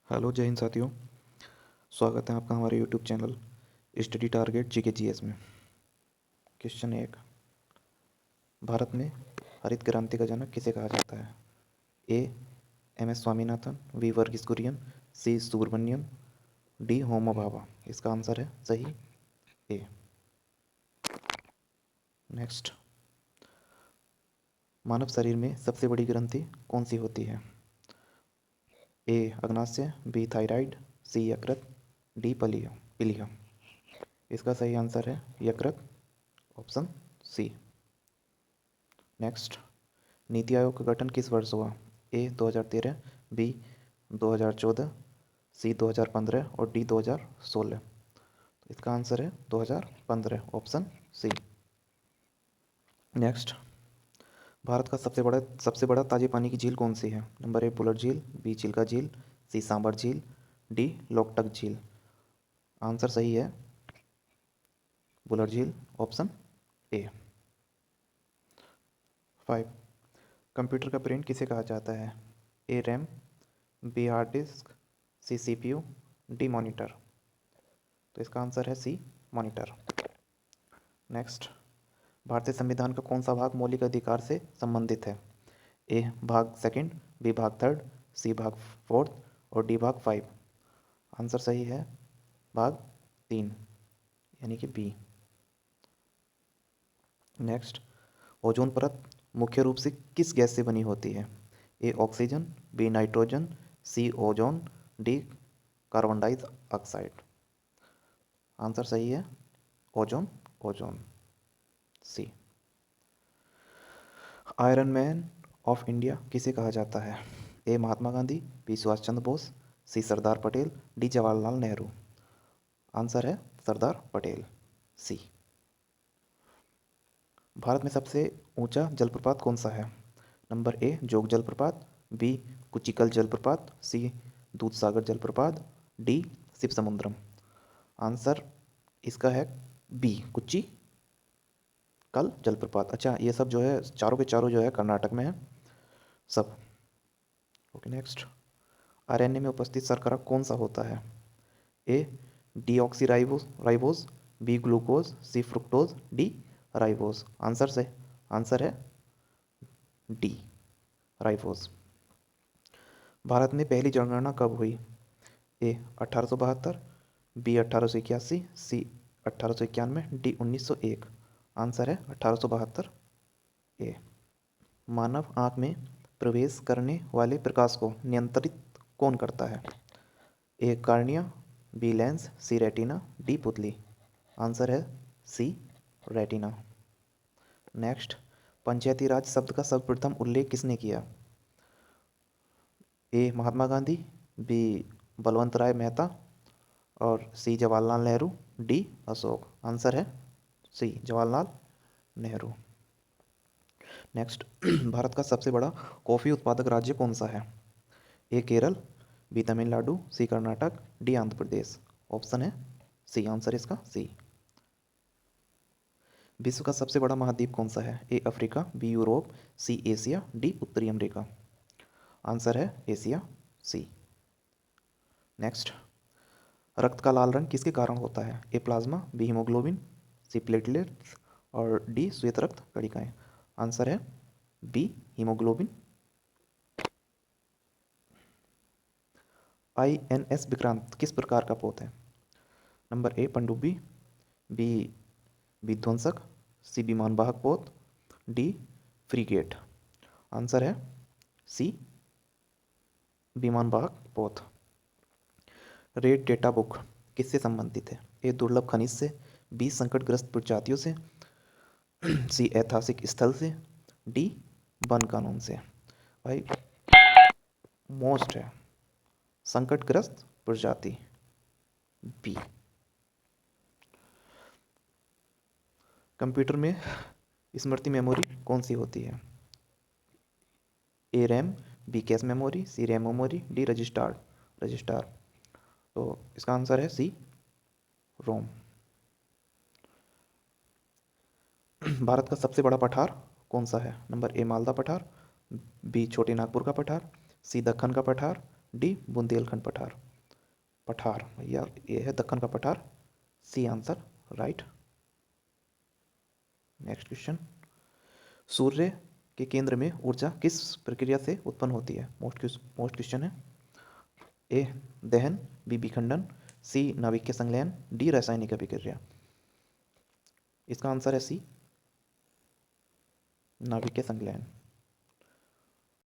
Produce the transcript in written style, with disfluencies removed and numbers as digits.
Hello जय हिंद साथियों। स्वागत है आपका हमारे YouTube channel study target GK GS में। क्वेश्चन 1। भारत में हरित क्रांति का जनक किसे कहा जाता है? A M S Swaminathan, V Verghese Kurien, C Subramaniam, D Homi Bhabha. इसका आंसर है सही ए। नेक्स्ट, मानव शरीर में सबसे बड़ी ग्रंथि कौन सी होती है? ए अग्नाशय, बी थायराइड, सी यकृत, डी पीलिया। इसका सही आंसर है यकृत, option C. Next, NITI Aayog का गठन किस वर्ष हुआ? ए 2013, बी 2014, सी 2015 और डी 2016। तो इसका आंसर है 2015, ऑप्शन सी। नेक्स्ट, भारत का सबसे बड़ा ताजे पानी की झील कौन सी है? नंबर ए बुलर झील, बी चिल्का झील, सी सांबर झील, डी लोकटक झील। आंसर सही है बुलर झील, ऑप्शन ए। 5, कंप्यूटर का ब्रेन किसे कहा जाता है? A RAM, B hard disk, C CPU, D monitor. तो इसका आंसर है सी मॉनिटर। नेक्स्ट, भारतीय संविधान का कौन सा भाग मौलिक अधिकार से संबंधित है? ए भाग सेकंड, बी भाग थर्ड, सी भाग फोर्थ और डी भाग 5। आंसर सही है भाग 3, यानी कि बी। नेक्स्ट, ओजोन परत मुख्य रूप से किस गैस से बनी होती है? A oxygen, B nitrogen, C ozone, D carbon dioxide. Answer सही है ozone, ozone C. Iron man of India किसे कहा जाता है? A Mahatma Gandhi, B Subhash Chandra Bose, C Sardar Patel, D Jawaharlal Nehru. Answer है सरदार पटेल, सी। भारत में सबसे ऊंचा जलप्रपात कौन सा है? नंबर ए जोग जलप्रपात, बी कुचिकल जलप्रपात, सी दूधसागर जलप्रपात, डी शिव समुद्रम। आंसर इसका है बी कुच्ची कल जलप्रपात। अच्छा, ये सब जो है चारों के चारों जो है कर्नाटक में है सब। ओके नेक्स्ट, आरएनए में उपस्थित शर्करा कौन सा होता है? ए डीऑक्सी राइबोज, बी ग्लूकोज, सी फ्रुक्टोज, डी राइबोज। आंसर है डी राइबोज। भारत में पहली जनगणना कब हुई? ए 1872, बी 1881, सी 1891, डी 1901। आंसर है 1872 ए। मानव आँख में प्रवेश करने वाले प्रकाश को नियंत्रित कौन करता है? ए कार्निया, बी लेंस, सी रेटिना, डी पुतली। आंसर है सी रेटिना। नेक्स्ट, पंचायती राज शब्द का सर्वप्रथम उल्लेख किसने किया? ए महात्मा गांधी, बी बलवंत राय मेहता और सी जवाहरलाल नेहरू, डी अशोक। आंसर है सी जवाहरलाल नेहरू। नेक्स्ट, भारत का सबसे बड़ा कॉफ़ी उत्पादक राज्य कौन सा है? ए केरल, बी तमिलनाडु, सी कर्नाटक, डी आंध्र प्रदेश। ऑप्शन है सी, आंसर इसका सी। विश्व का सबसे बड़ा महाद्वीप कौन सा है? A Africa, B Europe, C Asia, D उत्तरी अमेरिका। आंसर है एशिया, सी। नेक्स्ट, रक्त का लाल रंग किसके कारण होता है? A plasma, B haemoglobin, C platelets और डी श्वेत रक्त कणिकाएं। आंसर है बी हीमोग्लोबिन। INS विक्रांत किस प्रकार का पोत है? नंबर ए पनडुब्बी, बी विध्वंसक, सी विमान वाहक पोत, डी फ्रीगेट। आंसर है सी विमान वाहक पोत। रेड डेटा बुक किससे संबंधित है? ए दुर्लभ खनिज से, बी संकटग्रस्त प्रजातियों से, सी ऐतिहासिक स्थल से, डी वन कानून से। भाई मोस्ट है संकटग्रस्त प्रजाति, बी। कंप्यूटर में स्मृति मेमोरी कौन सी होती है? A RAM, be cache memory, C RAM memory, D registrar. तो इसका आंसर है सी रोम। भारत का सबसे बड़ा पठार कौन सा है? नंबर ए मालदा पठार, बी छोटे नागपुर का पठार, सी दक्कन का पठार, डी बुंदेलखंड पठार। पठार भैया ये है दक्कन का पठार, C answer right. Next question, सूर्य के केंद्र में ऊर्जा किस प्रक्रिया से उत्पन्न होती है? मोस्ट क्वेश्चन है। ए दहन, बी विखंडन, सी नाभिकीय संलयन, डी रासायनिक अभिक्रिया। इसका आंसर है सी नाभिकीय संलयन।